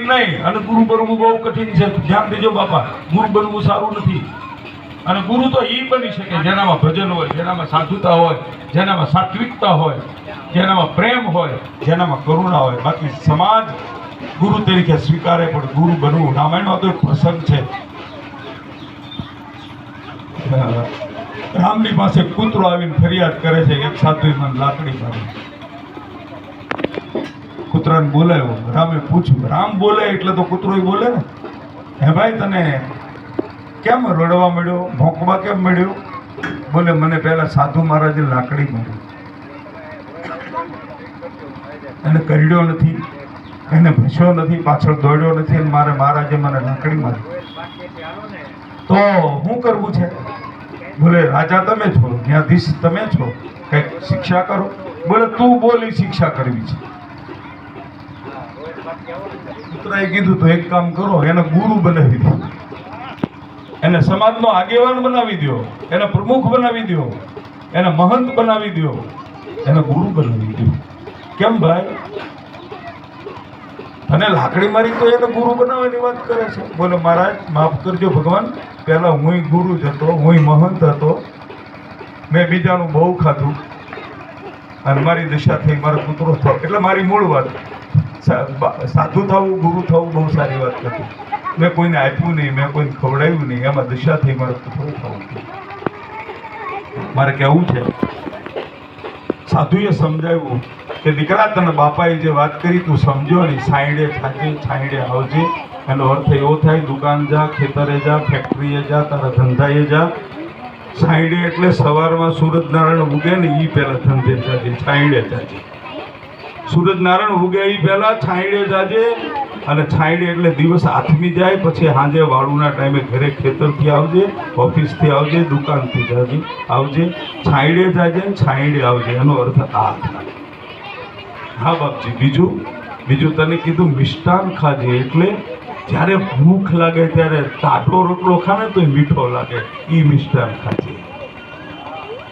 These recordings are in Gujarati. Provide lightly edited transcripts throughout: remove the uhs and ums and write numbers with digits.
નહીં. અને ગુરુ બનવું બહુ કઠિન છે. ધ્યાન દેજો બાપા, ગુરુ બનવું સારું નથી. અને ગુરુ તો ઈ બની શકે જેનામાં ભજન હોય, જેનામાં સાધુતા હોય, જેનામાં સાત્વિકતા હોય, જેનામાં પ્રેમ હોય, જેનામાં કરુણા હોય. બાકી સમાજ ગુરુ તરીકે સ્વીકારે, પણ ગુરુ બનવું. રામાયણનો તો એક પ્રસંગ છે. રામની પાસે કૂતરો આવીને ફરિયાદ કરે છે, એક સાધુએ મને લાકડી મારી. કૂતરાને બોલાવ્યો, રામે પૂછ્યું. રામ બોલે એટલે તો કૂતરો બોલે ને. હે ભાઈ, તને કેમ રડવા મળ્યો, ભોંકવા કેમ મળ્યો? બોલે, મને પહેલા સાધુ મહારાજે લાકડી મારી, એને કરડ્યો નથી, એને ભસ્યો નથી, પાછળ દોડ્યો નથી, અને મારે મહારાજે મને લાકડી મારી. તો શું કરવું છે? બોલે, રાજા તમે છો, ન્યાયાધીશ તમે છો, કંઈક શિક્ષા કરો. બોલે, તું બોલી શિક્ષા કરવી છે. કૂતરાએ કીધું, તો એક કામ કરો, એને ગુરુ બનાવી દો, એને સમાજનો આગેવાન બનાવી દો, એને પ્રમુખ બનાવી દો, એને મહંત બનાવી દો, એને ગુરુ બનાવી દો. કેમ ભાઈ, તને લાકડી મારી તો એને ગુરુ બનાવવાની વાત કરે છે? બોલે, મહારાજ માફ કરજો ભગવાન, પહેલા હું ગુરુ જ હતો, હું મહંત હતો, મેં બીજાનું બહુ ખાધું અને મારી દશા થઈ, મારો કૂતરો થયો. એટલે મારી મૂળ વાત, સાધુ થવું, ગુરુ થવું બહુ સારી વાત હતી. મેં કોઈને આપ્યું નહીં, મેં કોઈને ખવડાવ્યું નહીં, એમાં દશા થઈ, મારે કૂતરો થવું. મારે કહેવું છે, સાધુએ સમજાવ્યું કે દીકરા, તને બાપાએ જે વાત કરી તું સમજો નહીં. છાંયડે થાજે, છાંયડે આવજે. એનો અર્થ એવો થાય, દુકાન જા, ખેતરે જા, ફેક્ટરીએ જા, તારા ધંધાએ જા. છાંયડે એટલે સવારમાં સૂરજનારાયણ ઉગે ને એ પહેલા ધંધે જાજે, છાંયડે જાજે. સૂરજનારાયણ ઉગે એ પહેલા છાંયડે જાજે. અને છાંયડે એટલે દિવસ આથમી જાય, પછી સાંજે વાળુના ટાઈમે ઘરે ખેતરથી આવજે, ઓફિસથી આવજે, દુકાનથી જાજે આવજે. છાંયડે જાજે, છાંયડે આવજે, એનો અર્થ આ થાય. હા બાપજી, બીજું તને કીધું મિષ્ટાન ખાજે. એટલે જ્યારે ભૂખ લાગે ત્યારે તાટો રોટલો ખાને તો મીઠો લાગે, એ મિષ્ટાન ખાજે.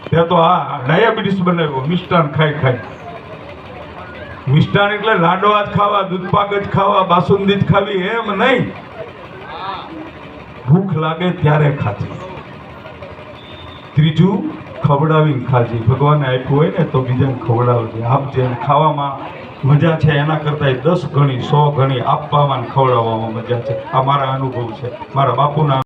ત્યાં તો આ ડાયાબિટીસ બનાવ્યો, મિષ્ટાન ખાઈ. મિષ્ટાન એટલે લાડવા જ ખાવા, દૂધપાક જ ખાવા, બાસુંદી જ ખાવી, એમ નહીં. ભૂખ લાગે ત્યારે ખાજે. ત્રીજું, ખવડાવીને ખાજે. ભગવાને આપ્યું હોય ને તો બીજાને ખવડાવજે, આપજે. ખાવામાં મજા છે એના કરતાં 10 ગણી 100 ગણી આપવામાં, ખવડાવવામાં મજા છે. આ મારા અનુભવ છે, મારા બાપુના.